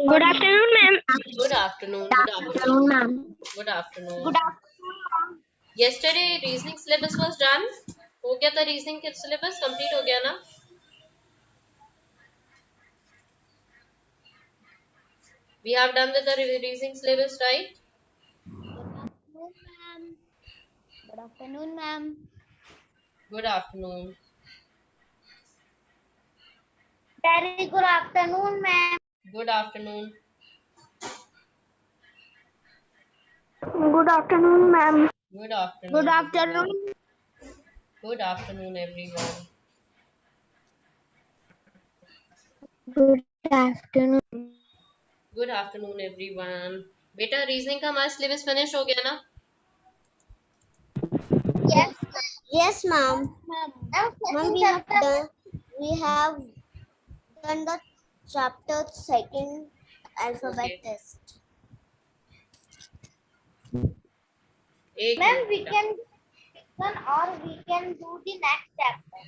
Good afternoon, ma'am. Good afternoon. Good afternoon, ma'am. Good afternoon. Good afternoon. Yesterday reasoning syllabus was done. हो गया था reasoning के syllabus complete हो गया ना? We have done with the reasoning syllabus, right? Good afternoon, ma'am. Good afternoon. Very good afternoon, ma'am. Good afternoon. Good afternoon, ma'am. Good afternoon. Good Everyone. afternoon. Good afternoon, everyone. Good afternoon. Good afternoon, everyone. बेटा reasoning का हमारा syllabus finish हो गया ना? Yes. Yes, ma'am. Ma'am, we have done the chapter second alphabet Okay. test. एक Ma'am, minute we बेटा. can done or we can do the next chapter.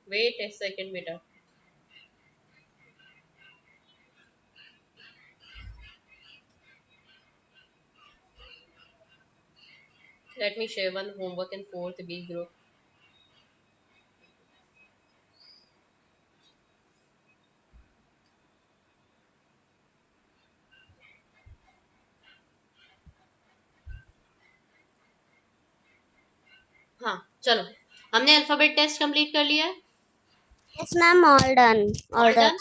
Wait a second, बेटा. Let me share one homework in fourth B group. हाँ चलो हमने alphabet test complete कर लिया है. Yes, ma'am. All done. All done.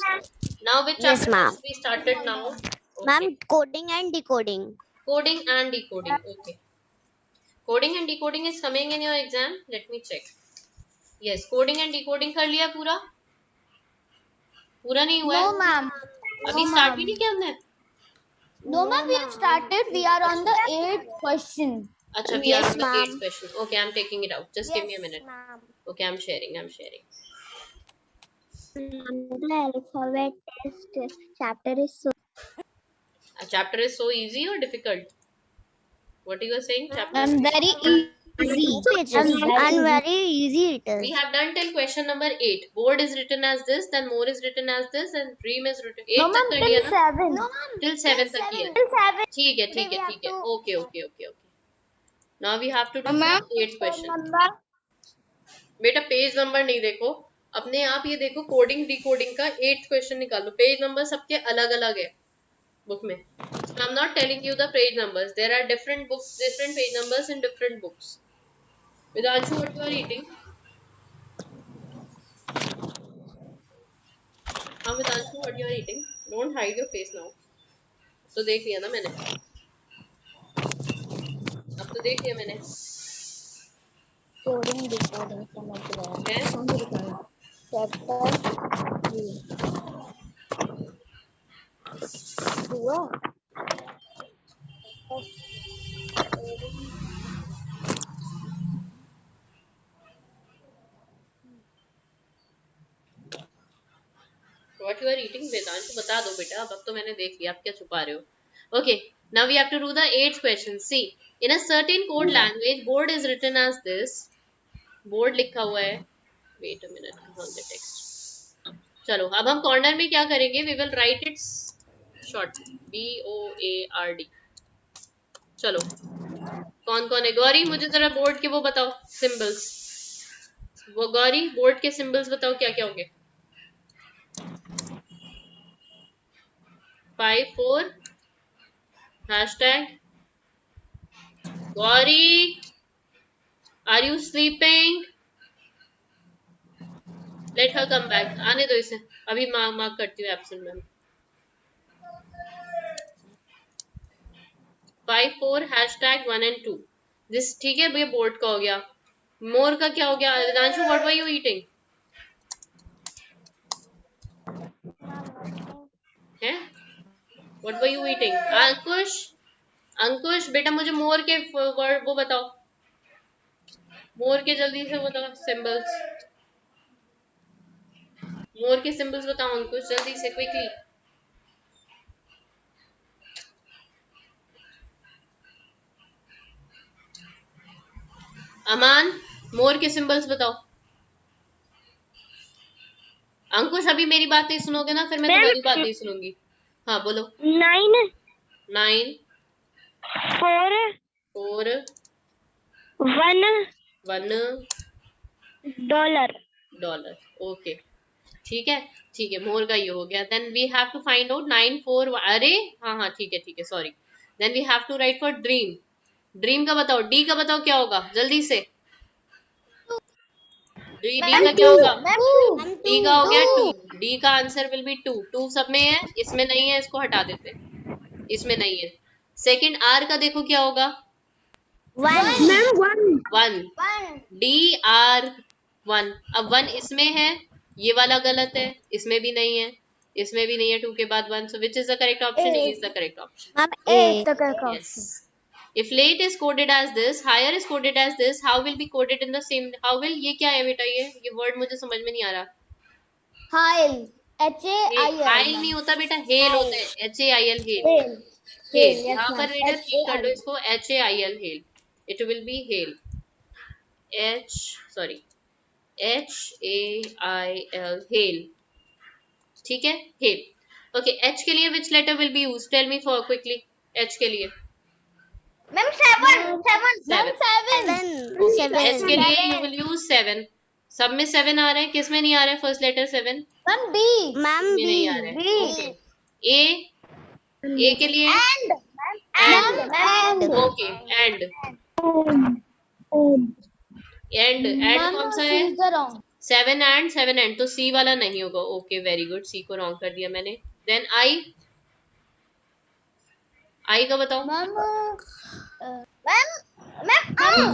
Now which Yes, chapter ma'am. we started now? Ma'am, Okay. coding and decoding. Coding and decoding. Okay. Coding and decoding is coming in your exam. Let me check. Yes, coding and decoding कर लिया पूरा? पूरा नहीं हुआ है? No, ma'am. अभी start भी नहीं किया हमने? No, ma'am. We have started. We are on the 8th question. अच्छा, we are on the 8th question. Okay, I'm taking it out. Just give me a minute. Ma'am. Okay, I'm sharing. I'm sharing. The alphabet test chapter is so. A chapter is so easy or difficult? What you were saying? Chapter. And very easy. And very easy it We is. have done till question number 8. Board is written as this, then more is written as this, and dream is written. 8 No, तक ma'am. कर लिया Till ना? 7. No, ma'am. Till 7 तक किया. Till 7. ठीक है, ठीक Today we है, have ठीक है. to. Okay, okay, okay, okay. Now we have to do Ma'am. 8th question. Number. बेटा पेज नंबर नहीं देखो, अपने आप ये देखो कोडिंग डिकोडिंग का 8th क्वेश्चन निकालो. पेज नंबर सबके अलग अलग है बुक में. So I'm not telling you the page numbers. There are different books, different page numbers in different books. Vidanshu, what you are eating? हाँ विदांशु, what you are eating? Don't hide your face now. तो देख लिया ना मैंने, अब तो देख लिया मैंने. Coding decoding समझ गया. है समझ गया. Chapter 3. हुआ. what you are eating? Vedanshu बता दो बेटा, अब तो मैंने देख लिया, आप क्या छुपा रहे हो? Okay, now we have to do the 8th question. See, in a certain code language, board is written as this. Board लिखा हुआ है. वेट अ मिनट, कहाँ गया टेक्स्ट? चलो अब हम कॉर्नर में क्या करेंगे? We will write its short, BOARD. चलो कौन कौन है? गौरी मुझे जरा बोर्ड के वो बताओ सिंबल्स. वो गौरी बोर्ड के सिंबल्स बताओ क्या क्या होंगे? 5 4 hashtag. Gauri, are you sleeping? Let her come back. आने दो इसे, अभी मार्क करती हूँ absent ma'am. 5 4 hashtag 1 and 2. This ठीक है भैया, बोर्ड का हो गया. मोर का क्या हो गया? Ridanshu, what were you eating? है? What were you eating? अंकुश, अंकुश बेटा मुझे मोर के वर्ड वो बताओ. मोर के जल्दी से बताओ सिंबल्स. मोर के सिंबल्स बताओ अंकुश, जल्दी से क्विकली. अमान, मोर के सिंबल्स बताओ। अंकुश, अभी मेरी बात नहीं सुनोगे ना, फिर मैं तुम्हारी बात नहीं सुनूंगी। हाँ बोलो। 9 9 4 4 1 1 $. ओके, ठीक है ठीक है, मोर का ये हो गया। Then we have to find out 9 4, अरे हाँ हाँ ठीक है sorry. Then we have to write for dream. Dream का बताओ, डी का बताओ क्या होगा जल्दी से। डी का क्या होगा? डी का हो गया 2। डी का आंसर विल बी 2। 2 सब में है, इसमें नहीं है, इसको हटा देते हैं, इसमें नहीं है। सेकंड आर का देखो क्या होगा? 1। D R 1। अब 1 इसमें है, ये वाला गलत है, इसमें भी नहीं है, इसमें भी नहीं है 2 के बाद 1। So which is the correct option? A is the correct option. Yes. If late is coded as this, higher is coded as this, how will be coded in the same? How will, ये क्या है बेटा? ये word मुझे समझ में नहीं आ रहा। हाइल, HAIL हाइल नहीं होता बेटा, हेल होता है। HAIL hello. हेल यहाँ पर बेटा चेक कर लो इसको, HAIL hail. It will be hail. Sorry, HAIL hail, ठीक है, हेल। ओके, एच के लिए which letter will be use? Tell me for quickly. H के लिए मैम 7 ओके, एच के लिए यू विल यूज 7। सब में 7 आ रहे हैं, किस में नहीं आ रहा है फर्स्ट लेटर 7? मैम बी में नहीं आ रहा है। ओके, ए के लिए एंड ओके, एंड एंड कौन सा है? 7 एंड, तो सी वाला नहीं होगा। ओके वेरी गुड, सी को रॉन्ग कर दिया मैंने। देन आई का बताओ। Ma'am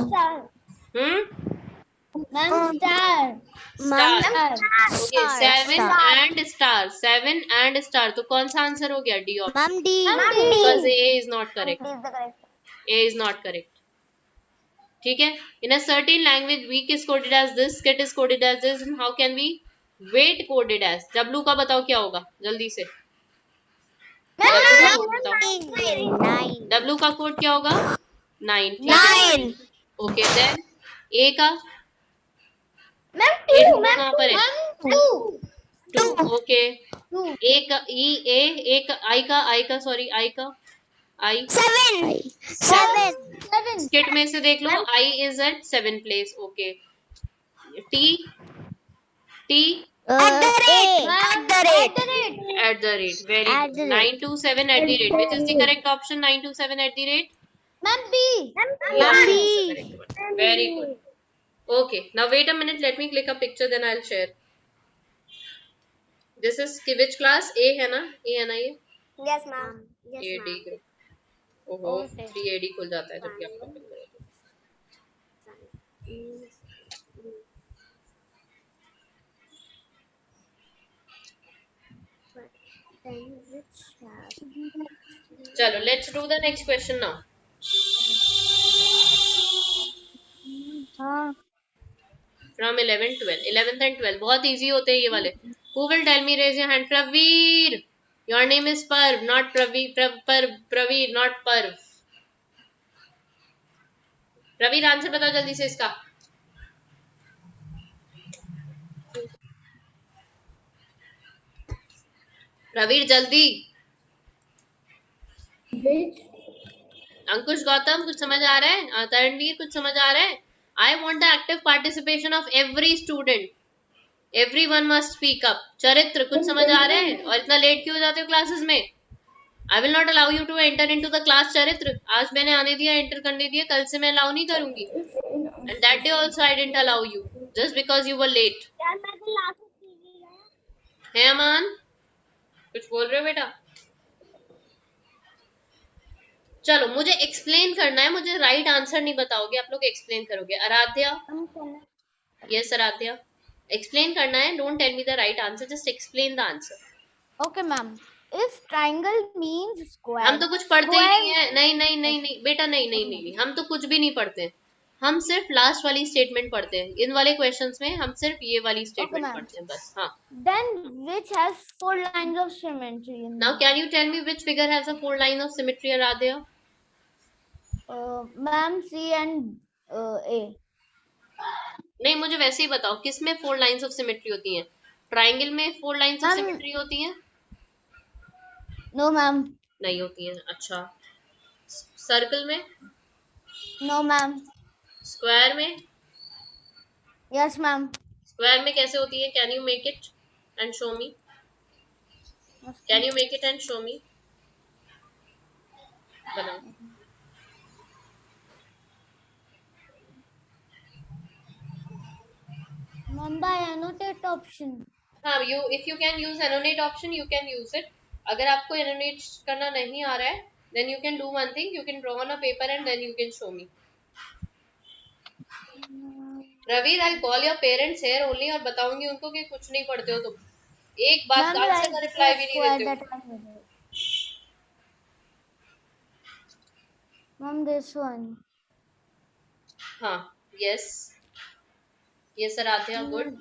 star. Okay, 7 and star, तो कौन सा आंसर हो गया? D option. Because A is not correct. A is not correct, ठीक है। In a certain language week is coded as this, skit is coded as this, and how can we wet coded as? W का बताओ क्या होगा जल्दी से। W का code क्या होगा? 9, ठीक है। ओके, देन ए का ए ढूंढो कहाँ पर है? 2। ओके, ए का आई का सॉरी, आई का आई 7। स्किट में से देख लो, I is at 7 place. Okay, T T at the rate, very good. 927 at the rate, which is the correct option? 927 at the rate, very good. Okay, now wait a minute, let me click a picture, then I'll share. This is which class? A है ना? A है ना ये? AD group. ओहो, 3AD खुल जाता है जब भी आप open करो तो। चलो, let's do the next question now. From 11 12, 11th and 12 बहुत easy होते हैं ये वाले। Who will tell me? Raise your hand. Praveer, your name is Parv, not Praveer, not Parv. Praveer, answer बताओ जल्दी से इसका। प्रवीर जल्दी। अंकुश, गौतम, कुछ समझ आ रहा है? तरणवीर, कुछ समझ आ रहा है? I want the active participation of every student. Everyone must speak up. चरित्र, कुछ समझ आ रहा है? और इतना लेट क्यों हो जाते हो क्लासेस में? I will not allow you to enter into the class. Charitra, आज मैंने आने दिया, एंटर करने दिया, कल से मैं अलाउ नहीं करूंगी। And that day also I didn't allow you just because you were late. है अमान, कुछ बोल रहे हो बेटा? चलो, मुझे एक्सप्लेन करना है, मुझे राइट आंसर नहीं बताओगे, आप लोग एक्सप्लेन करोगे। आराध्या, यस आराध्या, एक्सप्लेन करना है। Don't tell me the right answer, just explain the answer. Okay ma'am, if triangle means square. हम तो कुछ पढ़ते ही नहीं है। नहीं बेटा, नहीं, हम तो कुछ भी नहीं पढ़ते। हम सिर्फ लास्ट वाली स्टेटमेंट पढ़ते हैं। इन वाले क्वेश्चंस में हम सिर्फ ये वाली स्टेटमेंट पढ़ते हैं बस। हाँ, then which has 4 lines of symmetry in now can you tell me which figure has a 4 lines of symmetry, Aradhya? ma'am, C and A. नहीं, मुझे वैसे ही बताओ किस में 4 लाइंस ऑफ सिमेट्री होती हैं? ट्राइंगल में 4 लाइंस ऑफ मैम सिमेट्री होती हैं? नो मैम, नहीं होती हैं। अच्छा, सर्कल में? नो मैम, स्क्वायर में? यस मैम, स्क्वायर में कैसे होती है? Can you make it and show me? Can you make it and show me? बनाओ। Ma'am by annotate option. हाँ, you if you can use annotate option you can use it. अगर आपको annotate करना नहीं आ रहा है then you can do one thing, you can draw on a paper and then you can show me. Ravi, I call your parents here only और बताऊंगी उनको कि कुछ नहीं पढ़ते हो तुम। एक बात मैम आंसर का राइट रिप्लाई द भी नहीं स्क्वायर देते हो। That I made. Ma'am this one. हाँ, यस यस आराध्या, गुड।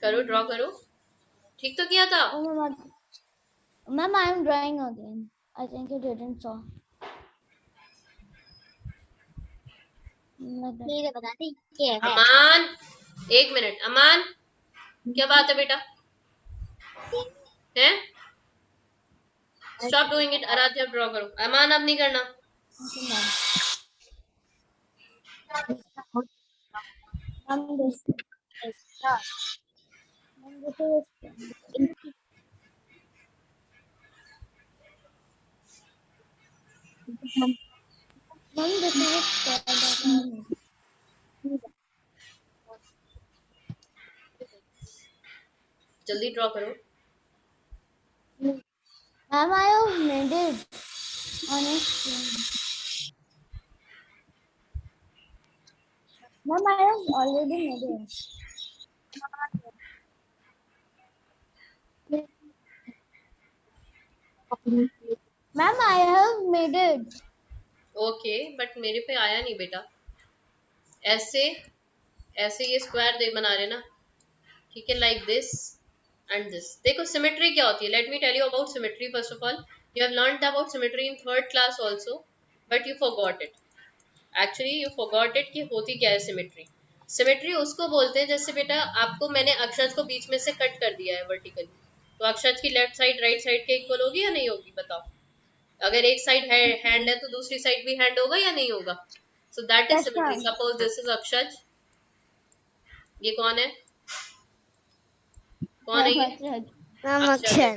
करो, ड्रॉ करो। ठीक तो किया था? Oh, ma'am, I am drawing again. I think you didn't saw. ठीक है, बता दी ये है। अमान, एक मिनट। अमान, क्या बात है बेटा? है? Stop doing it. Aaradhya draw करो। अमान अब नहीं करना। Ma'am, this extra. Ma'am, this is ma'am, this is a square that I made. जल्दी ड्रॉ करो। Ma'am, I have made it on a screen. Ma'am, I have already made it. Ma'am, I have made it. Okay, but मेरे पे आया नहीं बेटा। ऐसे ऐसे ये स्क्वायर दे बना रहे ना, ठीक है, लाइक दिस एंड दिस। देखो सिमेट्री क्या होती है, let me tell you about symmetry. First of all you have learned about symmetry in third class also, but you forgot it. Actually you forgot it कि होती क्या है symmetry. Symmetry उसको बोलते हैं जैसे बेटा आपको मैंने अक्षर को बीच में से कट कर दिया है वर्टिकली, तो अक्षर की लेफ्ट साइड राइट साइड के इक्वल होगी या नहीं होगी? बताओ। अगर एक साइड है हैंड है तो दूसरी साइड भी हैंड होगा या नहीं होगा? So that is Yes, symmetry. ma'am. Suppose this is अक्षर, ये कौन है? कौन है ये? Ma'am, अक्षर है। Akshay.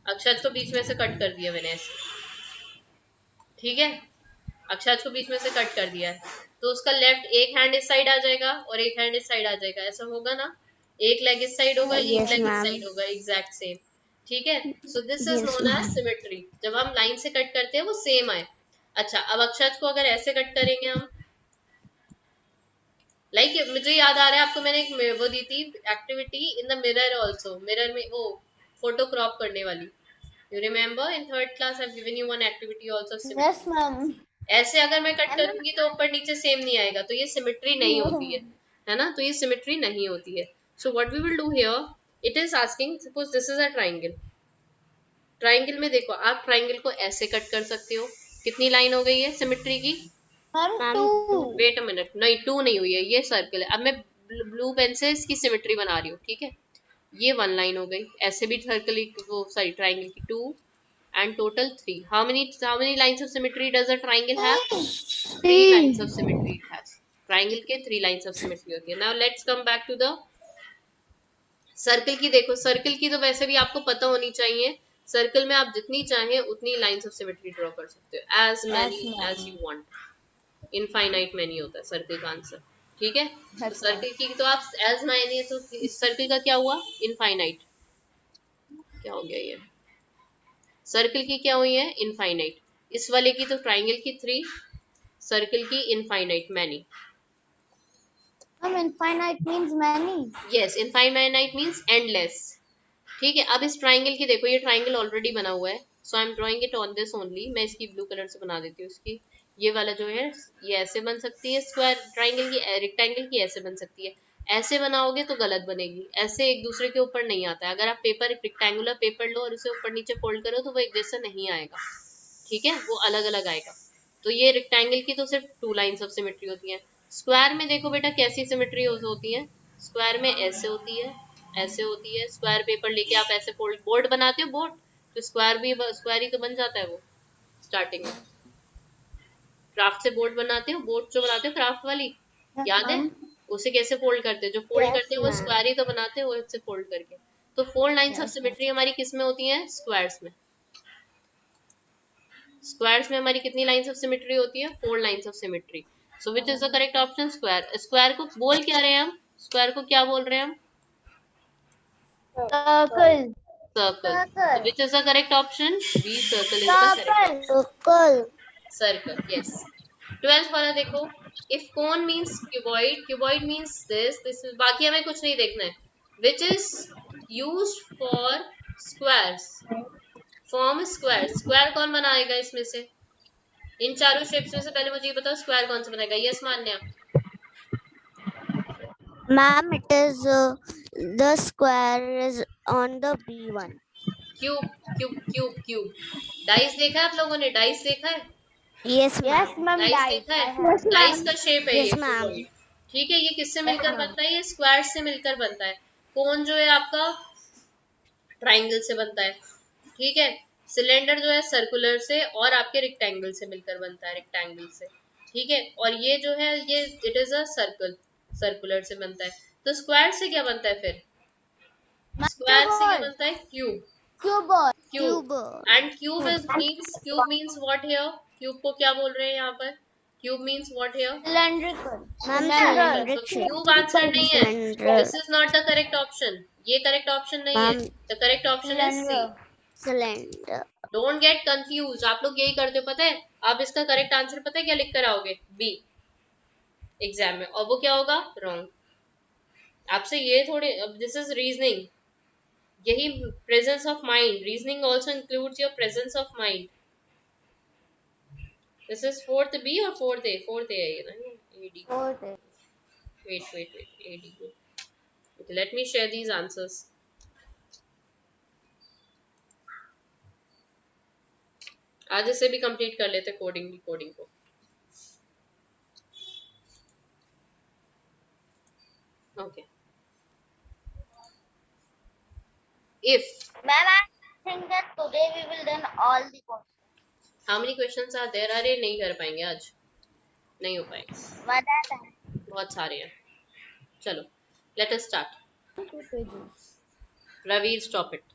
अक्षर को बीच में से कट कर दिया मैंने ऐसे, ठीक है, अक्षर को बीच में से कट कर दिया है, तो उसका लेफ्ट एक हैंड इस साइड आ जाएगा और एक हैंड इस साइड आ जाएगा, ऐसा होगा ना? एक लेग इस साइड होगा, एक Yes, लेग इस ma'am. साइड होगा, एग्जैक्ट सेम, ठीक है। So this is Yes, known as ma'am. Symmetry. जब हम लाइन से कट करते हैं वो सेम आए। अच्छा, अब अक्षर को अगर ऐसे कट करेंगे हम, लाइक मुझे याद आ रहा है आपको मैंने एक वो दी थी activity in the mirror also, mirror में वो फोटो क्रॉप करने वाली। You remember in third class I have given you one activity also Yes, symmetry. ma'am. ऐसे अगर मैं कट करूंगी तो ऊपर नीचे सेम नहीं आएगा, तो ये सिमेट्री नहीं होती है ना? तो ये सिमेट्री नहीं होती है। So what we will do here, it is asking suppose this is a triangle. Triangle में देखो आप ट्राइंगल को ऐसे कट कर सकते हो। कितनी लाइन हो गई है सिमेट्री की? Ma'am, two. Wait a minute, नहीं टू नहीं हुई है, ये सर्कल है। अब मैं ब्लू पेन से इसकी सिमेट्री बना रही हूँ, ठीक है। ये वन लाइन हो गई, ऐसे भी सर्कल वो सॉरी ट्राइंगल की to and total 3. How many lines of symmetry does a triangle have? 3 lines of symmetry it has. Triangle के 3 lines of symmetry होती है। Now let's come back to the circle की। देखो circle की तो वैसे भी आपको पता होनी चाहिए, सर्कल में आप जितनी चाहें उतनी लाइंस ऑफ सिमेट्री ड्रॉ कर सकते हो, as many as you want. Infinite many होता है सर्कल का आंसर, ठीक है। तो सर्कल की तो आप as many, तो इस सर्कल का क्या हुआ? इनफाइनाइट। क्या हो गया ये? सर्कल की क्या हुई है? इनफाइनाइट। इस वाले की तो ट्राइंगल की 3, सर्कल की infinite many. Infinite means many. Yes, infinite means endless, ठीक है। अब इस ट्राइंगल की देखो, ये ट्राइंगल ऑलरेडी बना हुआ है, so I am drawing it on this only. मैं इसकी ब्लू कलर से बना देती हूँ। इसकी ये वाला जो है ये ऐसे बन सकती है स्क्वायर, ट्राइंगल की रेक्टेंगल की ऐसे बन सकती है। ऐसे बनाओगे तो गलत बनेगी, ऐसे एक दूसरे के ऊपर नहीं आता है। अगर आप पेपर रेक्टेंगुलर पेपर लो और उसे ऊपर नीचे फोल्ड करो तो वो एक जैसा नहीं आएगा, ठीक है, वो अलग अलग आएगा। तो ये रेक्टेंगल की तो सिर्फ 2 लाइंस ऑफ सिमेट्री होती हैं। स्क्वायर में देखो बेटा कैसी सिमेट्री होती है, स्क्वायर में ऐसे होती है, ऐसे होती है। स्क्वायर पेपर लेके आप ऐसे फोल्ड, बोर्ड बनाते हो बोर्ड, तो स्क्वायर भी स्क्वायर ही तो बन जाता है वो स्टार्टिंग में। क्राफ्ट से बोर्ड बनाते हो, बोर्ड जो बनाते हो क्राफ्ट वाली, याद है उसे कैसे फोल्ड करते हैं, जो फोल्ड करते हैं वो स्क्वायर ही तो बनाते हैं वो इससे फोल्ड करके। तो 4 लाइंस ऑफ सिमेट्री हमारी किस में होती हैं, स्क्वायर्स में। स्क्वायर्स में हमारी कितनी लाइंस ऑफ सिमेट्री होती है, 4 lines of symmetry. So which is the correct option, square. Square को बोल क्या रहे हैं हम, स्क्वायर को क्या बोल रहे हैं हम, circle, circle. Which is the correct option, B, circle is the correct circle, circle, yes. 12th वाला देखो, if cone means cuboid, cuboid means this, बाकी हमें कुछ नहीं देखना है। Which is used for squares, form square. Square कौन बनाएगा इसमें से, इन चारों शेप्स में से पहले मुझे ये बताओ स्क्वायर कौन सा बनाएगा। Yes Manya, Ma'am, it is the square is on the B1. Cube cube cube cube. Dice देखा है आप लोगों ने, डाइस देखा है, Yes, yes ma'am. ma'am, dice dice, देखा I है, have, डाइस का शेप है ये Yes, ma'am. cuboid। ठीक है, ये किससे मिलकर ma'am. बनता है, ये स्क्वायर से मिलकर बनता है। कोन जो है आपका ट्राइंगल से बनता है, ठीक है। सिलेंडर जो है सर्कुलर से, और आपके रेक्टेंगल से मिलकर बनता है, रेक्टेंगल से, ठीक है। और ये जो है ये it is a circle, circular से बनता है। तो स्क्वायर से क्या बनता है फिर, स्क्वायर से क्या बनता है, cube, Cubeball, cube. And cube is means, cube means what here, cube को क्या बोल रहे हैं यहाँ पर, cube means what here, cylindrical, Ma'am, cylinder. तो cylindrical shape. क्यूब आंसर नहीं है, Cylinder. This is not the correct option, ये करेक्ट ऑप्शन नहीं है। Ma'am, the correct option is C. cylinder, cylinder. Don't get confuse, आप लोग यही करते हो पता है, आप इसका करेक्ट आंसर पता है क्या लिख कर आओगे, बी एग्जाम में, और वो क्या होगा, रॉन्ग। आपसे ये थोड़े, दिस इज रीजनिंग, यही presence of mind, reasoning also includes your presence of mind. This is 4th B और 4th ए, 4th ए है ये ना, AD, fourth, wait, AD, okay, let me share these answers. आज इसे भी complete कर लेते कोडिंग को। Okay. If ma'am, I think that today we will done all the questions. how many questions are there, अरे नहीं कर पाएंगे आज, नहीं हो पाएगा, What are that? बहुत सारे हैं। चलो let us start. 2 pages. Ravi, stop it.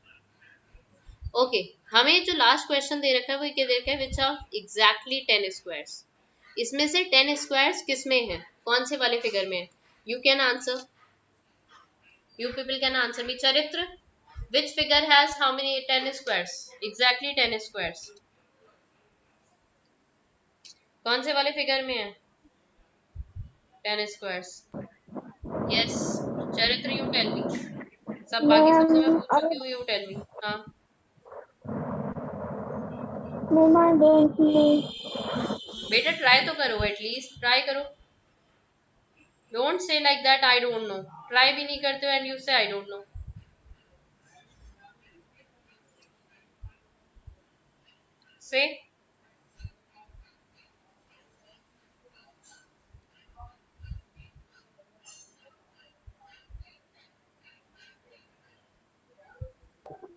Okay, हमें जो लास्ट क्वेश्चन दे रखा है वो क्या दे रखा है, विच आर एग्जैक्टली 10 स्क्वायर्स। इसमें से 10 स्क्वायर्स किस में है, कौन से वाले फिगर में है, you can answer, you people can answer me. Charitra, which figure has how many 10 squares, exactly 10 squares, कौन से वाले फिगर में है 10 squares. Yes Charitra, you tell me, सब बाकी सबसे मैं पूछ चुकी हूँ, यू टेल मी। हाँ Ma'am, I don't know. बेटा ट्राई तो करो, एटलीस्ट ट्राई करो, don't say like that I don't know, try भी नहीं करते हो एंड यू से आई डोंट नो। से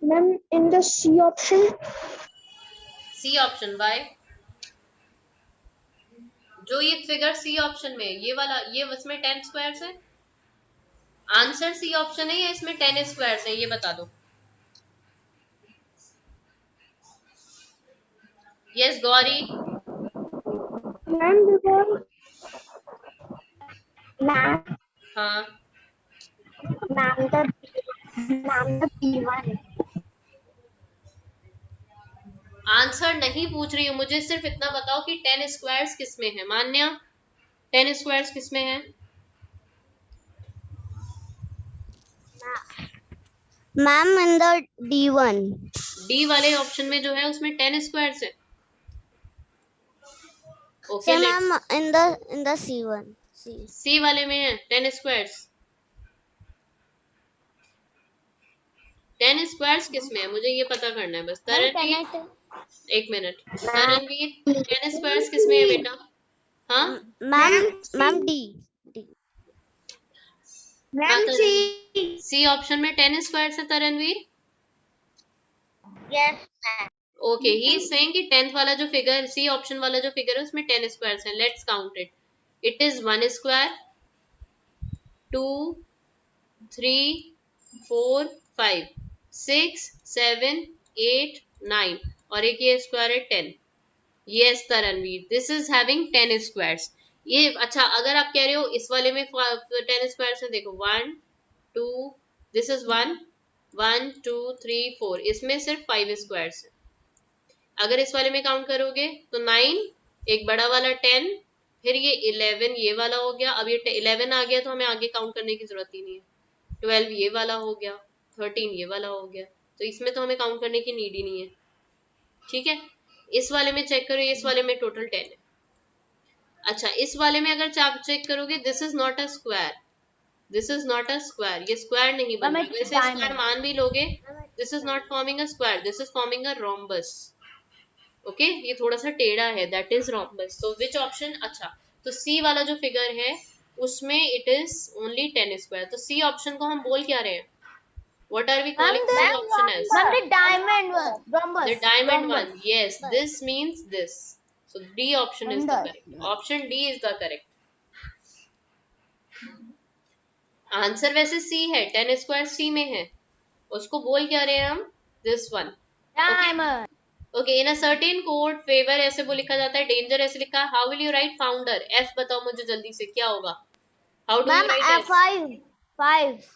Ma'am, in the C option. C option by, जो ये फिगर सी ऑप्शन में, ये वाला, ये इसमें 10 स्क्वायर्स है, आंसर सी ऑप्शन है या इसमें 10 स्क्वायर्स है, ये बता दो। Yes Gauri, Ma'am, because ma'am, हाँ the P1. आंसर नहीं पूछ रही हूँ, मुझे सिर्फ इतना बताओ कि 10 स्क्वायर्स किस में है। मान्या 10 स्क्वायर्स किस में है, Ma'am, in the D1. D वाले ऑप्शन में जो है उसमें 10 स्क्वायर्स है। So, okay, ma'am, in the C1. C. सी वाले में है 10 स्क्वायर्स, 10 स्क्वायर्स किस में है, मुझे ये पता करना है बस। Ma'am, तरह एक मिनट, रणवीर 10 स्क्वायर्स किस में है बेटा? हाँ मैम डी हाँ तरणवीर, सी ऑप्शन में 10 स्क्वायर्स है तरणवीर। ओके, ही इज सेइंग कि 10th वाला जो फिगर, सी ऑप्शन वाला जो फिगर है उसमें 10 स्क्वायर्स हैं। Let's count it. It is 1 square, 2, 3, 4, 5, 6, 7, 8, 9 और एक ये स्क्वायर है 10। Yes Taranveer, this is having 10 squares. ये अच्छा, अगर आप कह रहे हो इस वाले में 10 स्क्वायर्स है, देखो 1 2, दिस इज 1 1 2 3 4, इसमें सिर्फ 5 स्क्वायर्स है। अगर इस वाले में काउंट करोगे तो 9, एक बड़ा वाला 10, फिर ये 11 ये वाला हो गया। अब ये 11 आ गया तो हमें आगे काउंट करने की जरूरत ही नहीं है। 12 ये वाला हो गया, 13 ये वाला हो गया, तो इसमें तो हमें काउंट करने की नीड ही नहीं है। ठीक है, इस वाले में चेक करो, इस वाले में टोटल 10 है। अच्छा, इस वाले में अगर आप चेक करोगे, this is not a square, this is not a square, ये स्क्वायर नहीं बन रहा। वैसे स्क्वायर मान भी लोगे, this is not forming a square, this is forming a rhombus. Okay, ये थोड़ा सा टेढ़ा है, दैट इज रोम्बस। तो विच ऑप्शन? अच्छा, तो सी वाला जो फिगर है उसमें इट इज ओनली 10 स्क्वायर। तो सी ऑप्शन को हम बोल क्या रहे हैं? What are we calling C option as? Ma'am, the diamond one. Rhombus. The diamond Rhombus. one. Yes, this means this. So D option is the correct. Option D is the correct. Answer वैसे C है, 10 square C में है। उसको बोल क्या रहे हैं हम? This one. Diamond. Okay, in a certain code, favor ऐसे वो लिखा जाता है, danger ऐसे लिखा है। How will you write founder? F बताओ मुझे जल्दी से, क्या होगा? How do Ma'am, you write F? 5.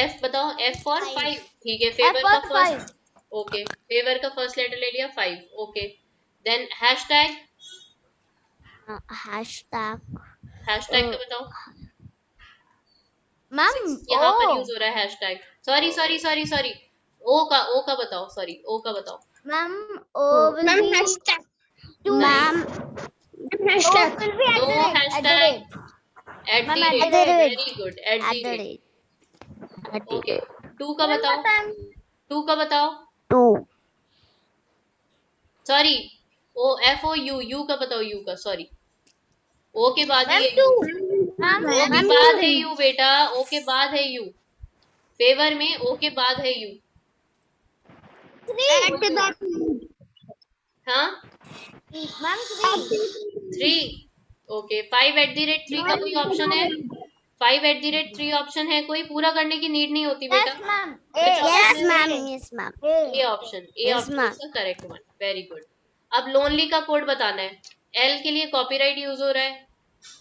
F बताओ, F for 5। ठीक है, F फेवर for का 5. फर्स्ट, ओके, फेवर का फर्स्ट लेटर ले लिया 5। Okay, then hashtag, hashtag hashtag का बताओ। Ma'am, यहाँ पर O. यूज हो रहा है हैशटैग। सॉरी, ओ का बताओ, सॉरी ओ का बताओ। Ma'am, O will be hashtag 2. Ma'am O will be no at the rate. At Ma'am, the at rate, the rate. Very good, at the rate. Okay, 2 का बताओ, 2 का बताओ। 2 sorry, O F O U, U का बताओ, you का, sorry ओ के बाद ही Ma'am, है 2. यू, Ma'am, ओ के बाद है यू बेटा, ओ के बाद है यू, फेवर में ओ के बाद है यू। 3. हाँ, Ma'am, 3. 3। Okay, 5 eight the rate 3 का कोई ऑप्शन है? 5 एट दी रेट 3 ऑप्शन है कोई? पूरा करने की नीड नहीं होती बेटा। Yes, ma'am. Which yes option is ma'am it? Yes ma'am A option, A Yes, option ma'am. Is the correct one, very good. अब लोनली का कोड बताना है। एल के लिए कॉपीराइट यूज हो रहा है,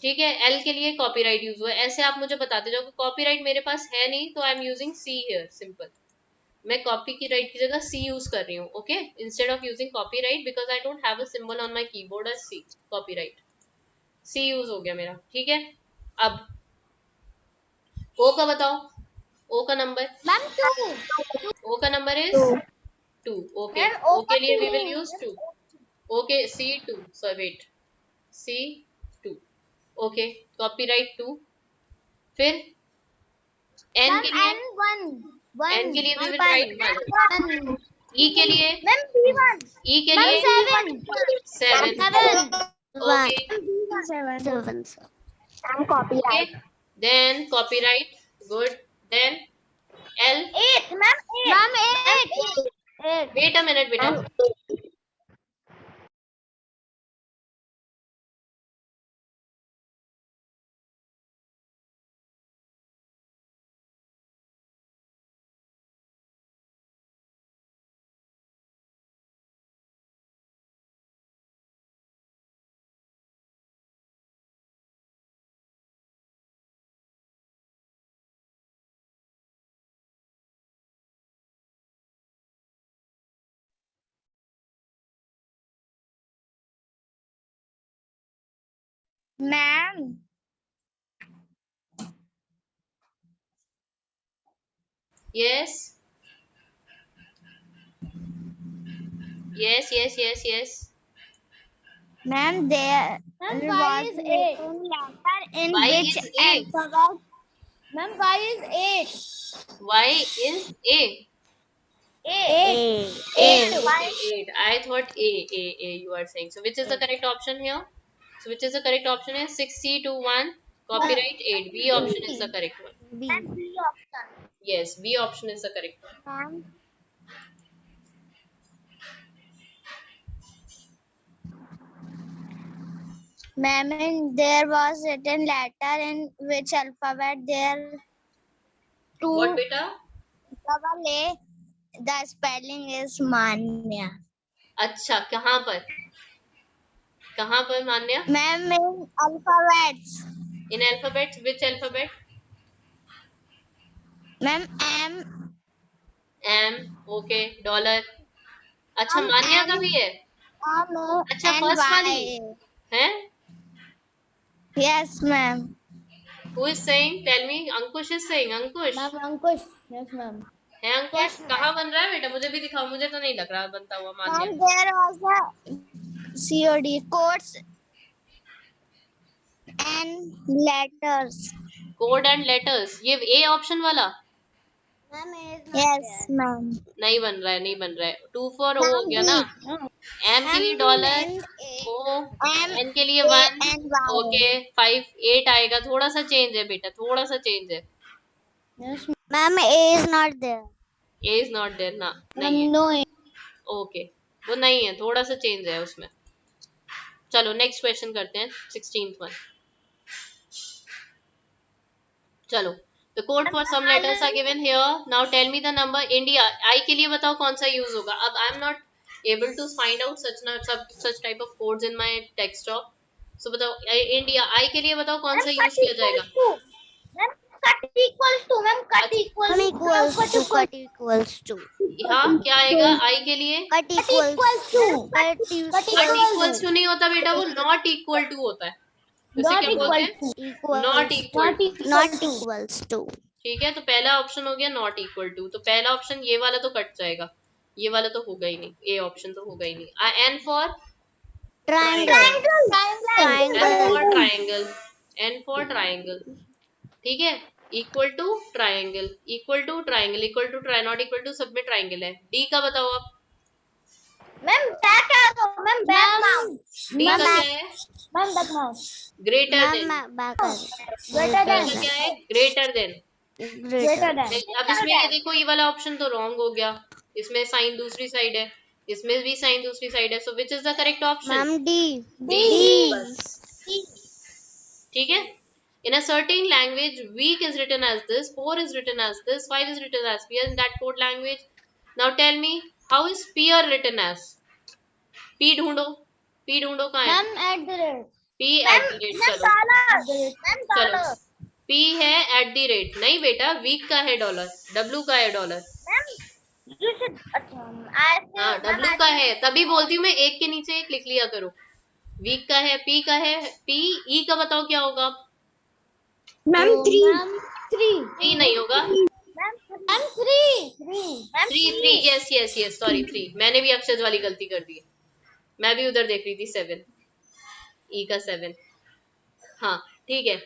ठीक है, एल के लिए कॉपीराइट यूज हुआ है। ऐसे आप मुझे बताते जाओ। कॉपीराइट मेरे पास है नहीं, तो I am using C here, simple. मैं कॉपी की राइट की जगह सी यूज कर रही हूँ, okay, instead of using copyright, because I don't have a symbol on my keyboard as C. Copyright C use हो गया मेरा, ठीक है। अब ओ का बताओ, ओ का नंबर, Ma'am, 2. ओ का number is 2। Okay, Ma'am, O O के का लिए वी 2 विल नहीं. Use 2। Okay, C2, so wait, C2, okay, copyright 2। फिर एन Ma'am, के लिए, N 1. एन के लिए वी विल 1. राइट 1। ई के लिए, Ma'am, B1. ई के Ma'am, लिए 7. 7। 7. Okay, 7 okay, then copyright, good, then L, 8. Ma'am, 8. Ma'am, 8. 8. wait a minute beta, Ma'am. yes, yes, Ma'am, there Y is 8. In Y which is A, alphabet? Ma'am, Y is 8. Y is A, A. Eight. Okay, 8. I thought A. You are saying. So which is the correct option here? So which is the correct option is 6C to 1. Copyright 8. B option is the correct one. B. Yes, B option is the correct one. Ma'am, there was written letter in which alphabet there What two beta? double A. The spelling is Manya. अच्छा, कहाँ पर? कहाँ पर मान्या? Ma'am, in alphabets. In alphabets, which alphabet? Ma'am, M. M. Okay. Dollar. अच्छा, मान्या का भी है? अच्छा, M फर्स्ट वाली Y. है? Yes, ma'am. Who is saying? Tell me. Ankush is saying. Ankush. Ma'am, Ankush. Yes, ma'am. है अंकुश? कहाँ बन रहा है बेटा? मुझे भी दिखाओ. मुझे तो नहीं लग रहा बनता हुआ मान्या. Ma'am, there was a COD codes and letters. Code and letters. ये A option वाला Yes, ma'am. नहीं बन रहा है. नहीं बन रहा है. 2 4 O हो गया ना. M के लिए डॉलर. O. N के लिए 1. ओके. 5 8 आएगा. थोड़ा सा चेंज है बेटा. थोड़ा सा चेंज है. Yes, Ma'am, A is not there. A is not there ना. ma'am. नहीं है. No. ओके. वो नहीं है. थोड़ा सा चेंज है उसमें. चलो नेक्स्ट क्वेश्चन करते हैं. 16th one. चलो. The code for some letters are given here. Now tell me the number. India. I के लिए बताओ कौन सा यूज होगा. अब I am not able to find out such type of codes in my desktop. So बताओ India. I के लिए बताओ कौन सा यूज किया जाएगा. Cut equals to. Ma'am, cut equals to. हाँ क्या आएगा I के लिए. Cut equals to. Cut equals to नहीं होता बेटा. वो not equal to होता है. उसे Not क्या बोलते हैं? equal Not equal. Not equals to. ठीक है. तो पहला ऑप्शन हो गया नॉट इक्वल टू. तो पहला ऑप्शन ये वाला तो कट जाएगा. ये वाला तो होगा ही नहीं. ए ऑप्शन तो होगा ही नहीं. N for Triangle. N for triangle. N for triangle. ठीक है. Equal to triangle. Equal to triangle. Equal to tri not equal to सब में ट्राइंगल है. डी का बताओ आप. Ma'am, back arrow. Ma'am, back mouse. D का क्या है? Ma'am, that mouse. Greater than. Back arrow. Greater का than. क्या है? Greater than. Greater than. अब इसमें ये देखो ये वाला ऑप्शन तो रॉन्ग हो गया. इसमें साइन दूसरी साइड है. इसमें भी साइन दूसरी साइड है. So which is the correct option. Ma'am, D. ठीक है. In a certain language, week is written as this, 4 is written as this, 5 is written as peer in that code language. Now tell me, how is peer written as? P ढूंढो. P ढूंढो कहाँ है? Ma'am, at the rate. P at the rate. चलो. At the rate. चलो. P है at the rate. नहीं बेटा, week का है डॉलर. W का है डॉलर. हाँ W का है. तभी बोलती हूँ मैं एक के नीचे एक लिख लिया करो. Week का है, P का है. P E का बताओ क्या होगा? Ma'am, Ma'am, 3. 3 नहीं होगा. Ma'am, 3. 3 yes sorry 3. मैंने भी अक्षर वाली गलती कर दी है. मैं भी उधर देख रही थी 7. E का 7. हाँ ठीक है.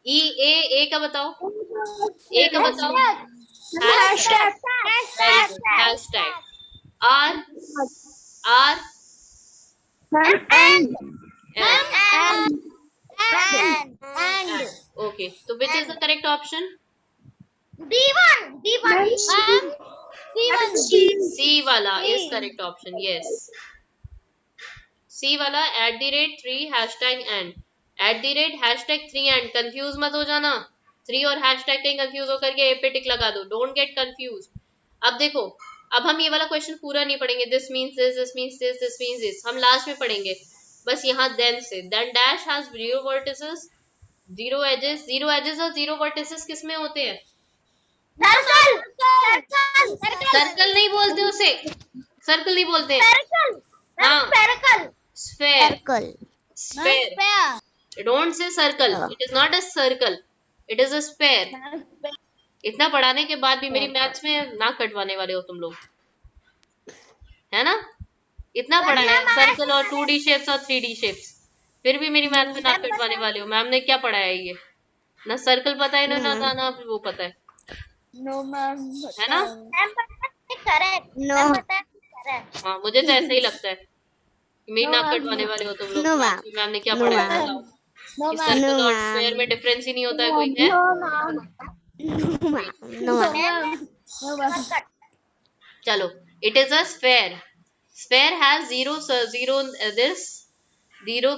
E A का बताओ. A का बताओ. Hashtag. Hashtag. R And. Okay. So which is the correct option? Ma'am, C वाला is correct option. Yes. C वाला @3 hashtag and @3 and confuse मत हो जाना. 3 और hashtag कहीं confuse होकर के A पे टिक लगा दो. Don't get confused. अब देखो. अब हम ये वाला क्वेश्चन पूरा नहीं पढ़ेंगे. This means this, this means this, this means this. हम लास्ट में पढ़ेंगे. बस यहाँ then से. Then dash has 0 vertices, 0 edges. 0 edges और 0 vertices किस में होते हैं? सर्कल नहीं बोलते उसे. सर्कल नहीं बोलते. हाँ. Sphere. Don't say circle. It is not a circle. It is a sphere. इतना पढ़ाने के बाद भी मेरी मैथ्स में नाक कटवाने वाले हो तुम लोग, है ना? इतना पढ़ा है सर्कल और 2D शेप्स और 3D शेप्स, फिर भी मेरी मैथ्स में नाक कटवाने वाले हो. मैम ने क्या पढ़ाया है ये? ना सर्कल पता है ना वो पता है. No, ma'am. है ना? correct. No. मैम पता है correct. हाँ मुझे तो ऐसा ही लगता है कि मेरी No, नाक ma'am. कटवाने वाले हो तुम लोग। No, तो ma'am. actually मैम ने क्या No, पढ़ाया ma'am. बताओ? No, इस ma'am. सर्कल No, और ma'am. स्क्वायर में डिफरेंस ही नहीं होता है कोई है? No, ma'am. No, ma'am. No, No, ma'am. ma'am. No, ma'am. चलो, it is a sphere. Sphere has zero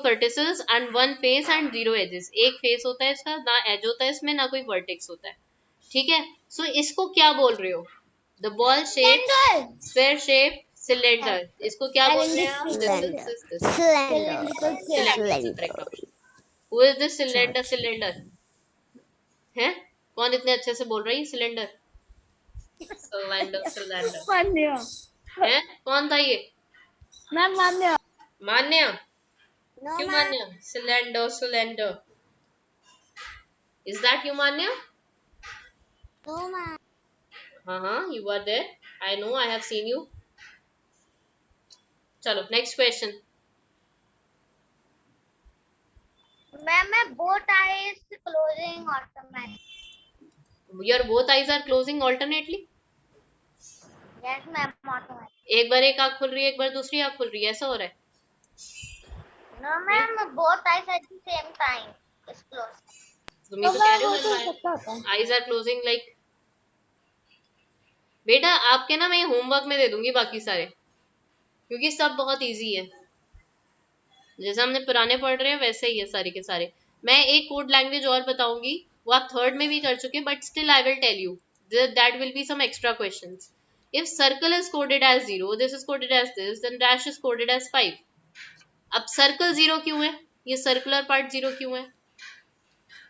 vertices and one face and zero edges. एक face होता है इसका, ना edge होता है इसमें, ना कोई vertex होता है. ठीक है? So इसको क्या बोल रहे हो? The ball shape, sphere shape, cylinder. इसको क्या बोल रहे हैं आप? Cylinder. This is Cylinder. cylinder is the correct option. Who is this cylinder? हैं? कौन इतने अच्छे से बोल रहा है cylinder? Cylinder. Manya. हैं? कौन था ये? Ma'am, Manya. मान्या. No, क्यों ma'am. Manya? Cylinder. Is that you, Manya? No, ma'am. You are there. I know. I have seen you. चलो, next question. Ma'am, both eyes closing automatically. Your both eyes are closing alternately. Yes, ma'am, automatic. एक बार एक आँख खुल रही है, एक बार दूसरी आँख खुल रही है, ऐसा हो रहा है. No, ma'am, both eyes at the same time. It's closed. तुम ही तो कह रहे हो ना, eyes are closing like. बेटा आपके ना मैं होमवर्क में दे दूंगी बाकी सारे, क्योंकि सब बहुत इजी है. जैसे हमने पुराने पढ़ रहे हैं वैसे ही है सारे के सारे. मैं एक कोड लैंग्वेज और बताऊंगी, वो आप थर्ड में भी कर चुके हैं, but still I will tell you that will be some extra questions. If circle is coded as 0, this is coded as this, then dash is coded as 5. अब सर्कल 0 क्यों है? ये सर्कुलर पार्ट 0 क्यों है?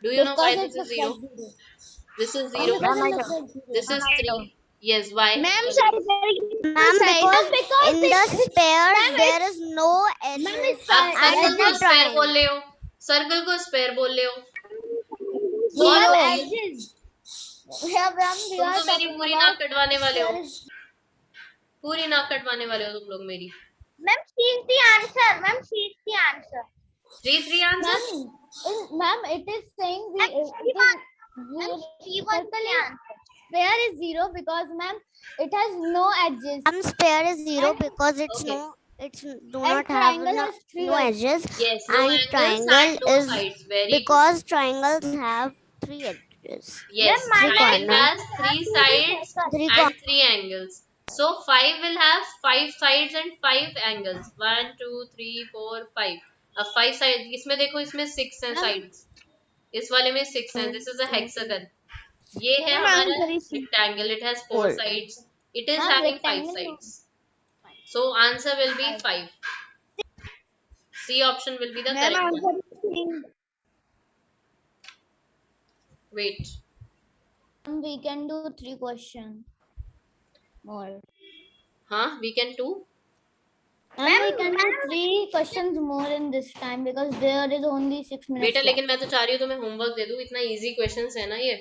Do you know why this is 0? This is 0. This is 3. Yes, why? Ma'am, because in the sphere there is no edge. आप And circle in को the square triangle. बोल रहे हो, सर्कल को स्क्वायर बोल रहे हो. Zero और edges. Yeah, ma'am, we तुम are तो मेरी talking पूरी about नाक कटवाने वाले हो, there is- पूरी नाक कटवाने वाले हो तुम लोग मेरी. Ma'am, she's the answer. Ma'am, she's the answer. 3 answers. Ma'am, it is saying we. Ma'am, It is, Ma'am, she was circle the is answer. sphere is 0 because ma'am it has no edges. Sphere is 0 And- because it's Okay. it's do And not have triangle has 3 no edges. edges. Yes, no And angles triangle and no is sides. Very good. because triangles have 3 edges. Yes, Ma'am, triangle corner. has 3 sides 3 and 3 angles. So 5 will have 5 sides and 5 angles. 1, 2, 3, 4, 5. अब 5 sides. इसमें देखो, इसमें 6 हैं sides. इस वाले में 6 हैं. This is a hexagon. ये है हमारा rectangle. It has 4 sides. It is Ma'am, having 5 rectangle sides. So answer will be 5. C option will be the correct one. Wait. We can do 3 questions more. We can do. Ma'am, we can do 3 questions more in this time because there is only 6 minutes. बेटा left. लेकिन मैं तो चाह रही हूँ तुम्हें homework दे दूँ. इतना इजी क्वेश्चंस है ना ये,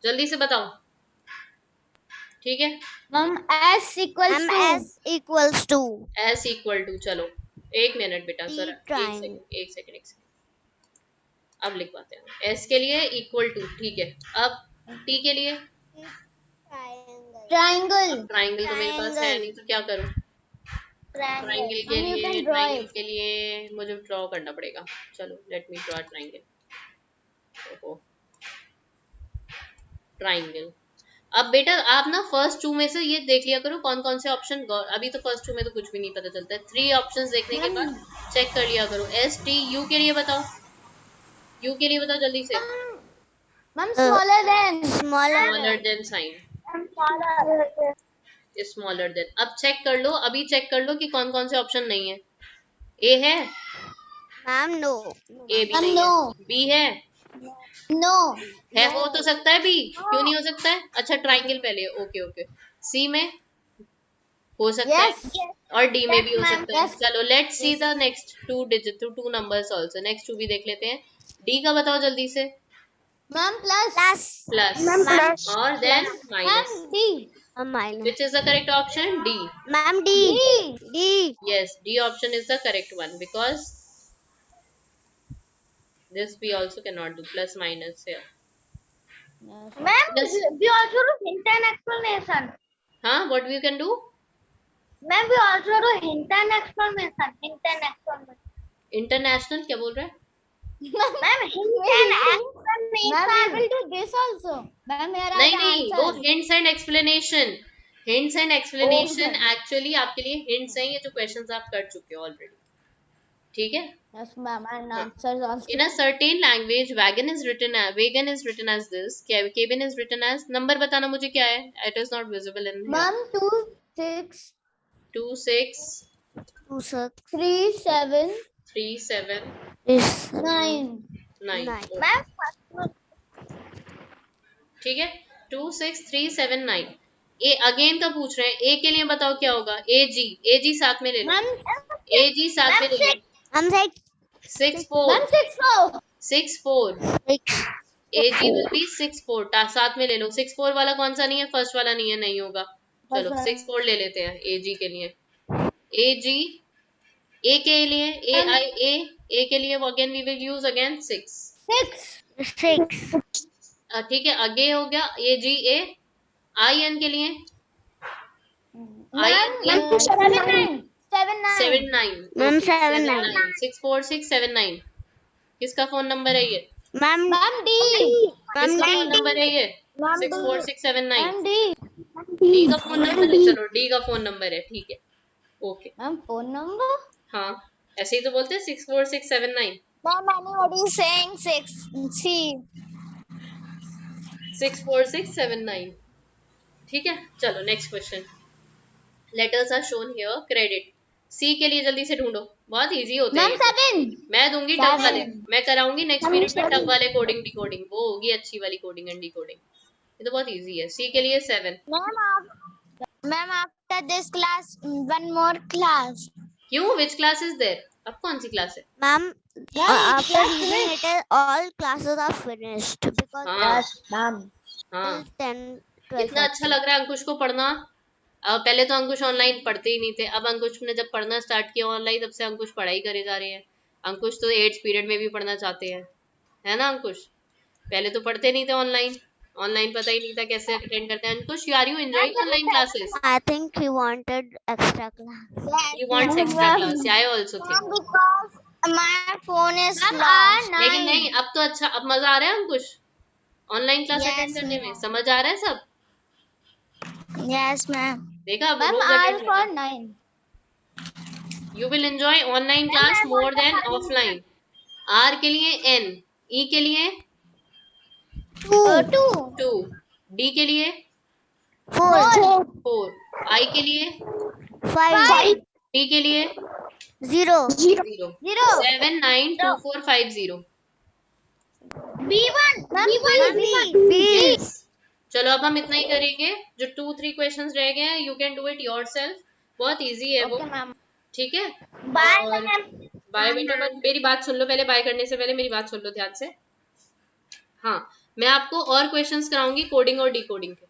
जल्दी से बताओ. ठीक है. Ma'am, s equals to S equals to S equal to. चलो 1 मिनट बेटा, T जरा triangle. एक सेकंड. अब लिखवाते हैं. S के लिए इक्वल टू. ठीक है. अब T के लिए triangle. ट्राइंगल तो मेरे पास है नहीं, तो क्या करूँ? ट्राइंगल के Ma'am, you लिए can draw it. मुझे ड्रॉ करना पड़ेगा. चलो लेट मी ड्रॉ ट्राइंगल. ओहो, ट्राइंगल. अब बेटा आप ना फर्स्ट 2 में से ये देख लिया करो कौन कौन से ऑप्शन. अभी तो फर्स्ट 2 में तो कुछ भी नहीं पता चलता है. 3 ऑप्शंस देखने के बाद चेक कर लिया करो. S T U के लिए बताओ. U के लिए बताओ जल्दी से. Ma'am, smaller than. Smaller than sign. Smaller than. अब चेक कर लो, अभी चेक कर लो कि कौन कौन से ऑप्शन नहीं है. A है, ma'am no. A भी Ma'am, नहीं no. है. B है, No. हो तो सकता है. B क्यों नहीं हो सकता है? अच्छा ट्राइंगल पहले. ओके. C में हो सकता Yes. है, और D में भी हो सकता है. Yes. चलो let's see the next 2 numbers also. Next 2 भी देख लेते हैं. D का बताओ जल्दी से. Ma'am, plus. Plus. Ma'am, plus. और then minus. Ma'am, D. Minus. Which is the correct option? D. Ma'am D. D. Yes, D option is the correct one because this we also cannot do. Plus minus here. Yes. Ma'am, Yes. we also do hint and explanation. हाँ, what we can do? Ma'am, we also do hint and explanation. Hint and explanation. International क्या बोल रहा है? Ma'am, hint and explanation. Ma'am, we will do this also. Ma'am, here are नहीं the नहीं, वो answers. hints and explanation. Hints and explanation Oh, actually आपके लिए hints हैं, ये जो questions आप कर चुके हो already. ठीक है? Yes, ma'am, and हाँ. answers also. In a certain language, wagon is written as this. Cabin is written as. Number बताना मुझे क्या है? It is not visible in here. Ma'am, 2, 6, 2, 6, 2, 6, 3, 7, 3, 7, 9. 9. Nine. Ma'am, ठीक है? 2, 6, 3, 7, 9. ए अगेन का पूछ रहे हैं. ए के लिए बताओ क्या होगा? ए जी साथ में ले लो. Ma'am, ए जी साथ में ले लो. I'm like 6, 4. ma'am, 6, 4. 6, 4. 6. AG will be 6, 4. साथ में ले लो. 6, 4 वाला कौन सा नहीं है? फर्स्ट वाला नहीं है, नहीं होगा. चलो वाला. 6, 4 ले लेते हैं AG के लिए. AG A के लिए A के लिए again we will use again 6. 6. 6. ठीक है, आगे हो गया AG A. IN के लिए Ma'am, IN 7, 9. 7, 9. 7, 9. Ma'am, Okay, 7, 9. 6, 4, 6, 7, 9. किसका फोन नंबर है ये? Ma'am, Ma'am, D. ma'am, किसका फोन D. नंबर है ये? Ma'am, 6, 4, 6, 7, 9. Ma'am, D. D का फोन नंबर है. चलो D का फोन नंबर है. ठीक है, ओके. Ma'am, phone number? हाँ, ऐसे ही तो बोलते हैं 6, 4, 6, 7, 9. Ma'am, anybody is saying 6. See. 6, 4, 6, 7, 9. ठीक है, चलो next question. Letters are shown here. Credit C के लिए जल्दी से ढूंढो. बहुत इजी होते Ma'am, हैं. 7. मैं दूंगी टफ वाले. मैं कराऊंगी नेक्स्ट पीरियड में टफ वाले कोडिंग डिकोडिंग. वो होगी अच्छी वाली कोडिंग एंड डिकोडिंग. ये तो बहुत इजी है. सी के लिए 7. Ma'am, after this class, one more class. क्यों? Which class is there? अब कौन सी क्लास है? Ma'am, after yes, reading it, all classes are finished because हाँ. Ma'am. हाँ, till 10, 12. कितना अच्छा लग रहा है अंकुश को पढ़ना. पहले तो अंकुश ऑनलाइन पढ़ते ही नहीं थे. अब अंकुश ने जब पढ़ना स्टार्ट किया ऑनलाइन, तब से अंकुश पढ़ाई करे जा रहे हैं. अंकुश तो 8th पीरियड में भी पढ़ना चाहते हैं, है ना अंकुश? पहले तो पढ़ते नहीं थे ऑनलाइन. ऑनलाइन पता ही नहीं था कैसे अटेंड करते हैं. Ankush, are you enjoying online classes? I think he wanted extra class. He wants extra class. I also think. Because my phone is Ma'am, lost. लेकिन नहीं, अब तो अच्छा, अब मजा आ रहा है अंकुश ऑनलाइन क्लास Yes, अटेंड करने में. ma'am. समझ आ रहा है सब? Yes, ma'am. देखा, अब Ma'am, rose R attend for करना. 9. You will enjoy online class more than offline. R के लिए N, E के लिए 2. 2, D के लिए 4, 4, I के लिए 5, D के लिए 0. 0. 0. 7, 9, 2, 4, 5, 0. B1. Ma'am, B. Yes. चलो अब हम इतना ही करेंगे. जो 2-3 क्वेश्चंस रह गए हैं, you can do it yourself. बहुत इजी है वो. Okay, ma'am. ठीक है. Bye, और ma'am. बाय बेटा. बट मेरी बात सुन लो पहले. बाय करने से पहले मेरी बात सुन लो ध्यान से. हाँ, मैं आपको और क्वेश्चंस कराऊंगी कोडिंग और डिकोडिंग के.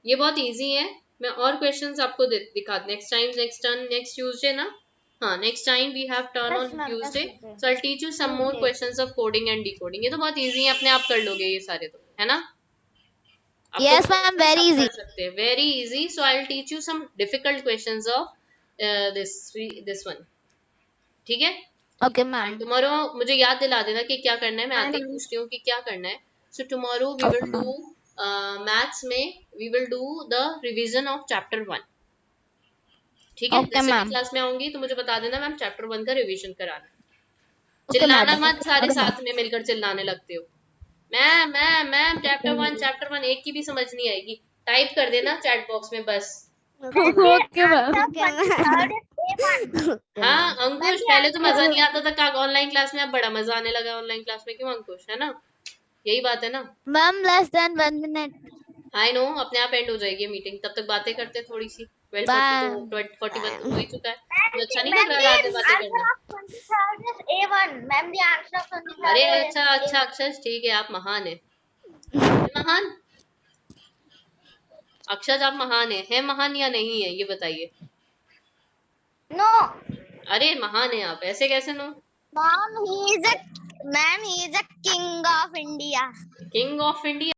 ये बहुत इजी है. मैं और क्वेश्चंस आपको दिखा. नेक्स्ट ट्यूसडे ना. हाँ, next time we have turn Yes, on ma'am, Tuesday. yes, okay. So I teach you some more Okay. Questions of coding and decoding. ये तो बहुत इजी है, अपने आप कर लोगे ये सारे तो, है ना? आप Yes, तो ma'am, very सब easy. कर सकते हैं. Very easy. So I will teach you some difficult questions of this one. ठीक है. Okay, ma'am. टुमारो मुझे याद दिला देना कि क्या करना है. मैं आते ही पूछती हूँ कि क्या करना है. So tomorrow we will do maths में we will do the revision of chapter 1. ठीक है. Okay, जैसे ma'am. क्लास में आऊंगी तो मुझे बता देना मैम चैप्टर 1 का रिवीजन कराना. Okay, चिल्लाना madam. मत. सारे साथ में मिलकर चिल्लाने लगते हो. मैम चैप्टर 1 एक की भी समझ नहीं आएगी. टाइप कर देना चैट बॉक्स में बस. Okay, ma'am. Okay, ma'am. हाँ अंकुश, पहले तो मजा नहीं आता था ऑनलाइन क्लास में. अब बड़ा मजा आने लगा ऑनलाइन क्लास में. क्यों अंकुश? है ना, यही बात है ना. Ma'am, less than 1 minute. I know, अपने आप एंड हो जाएगी मीटिंग. तब तक बातें करते थोड़ी सी. 12:41 तो हो ही चुका है. तो अच्छा नहीं लग रहा रात बातें करना. 23rd is A1. Ma'am, the answer of 23rd अरे is अच्छा अक्षर, ठीक है, आप महान है. महान अक्षर, आप महान है महान या नहीं है ये बताइए. No. अरे महान है आप, ऐसे कैसे no? Ma'am, he is a king of India. King of India.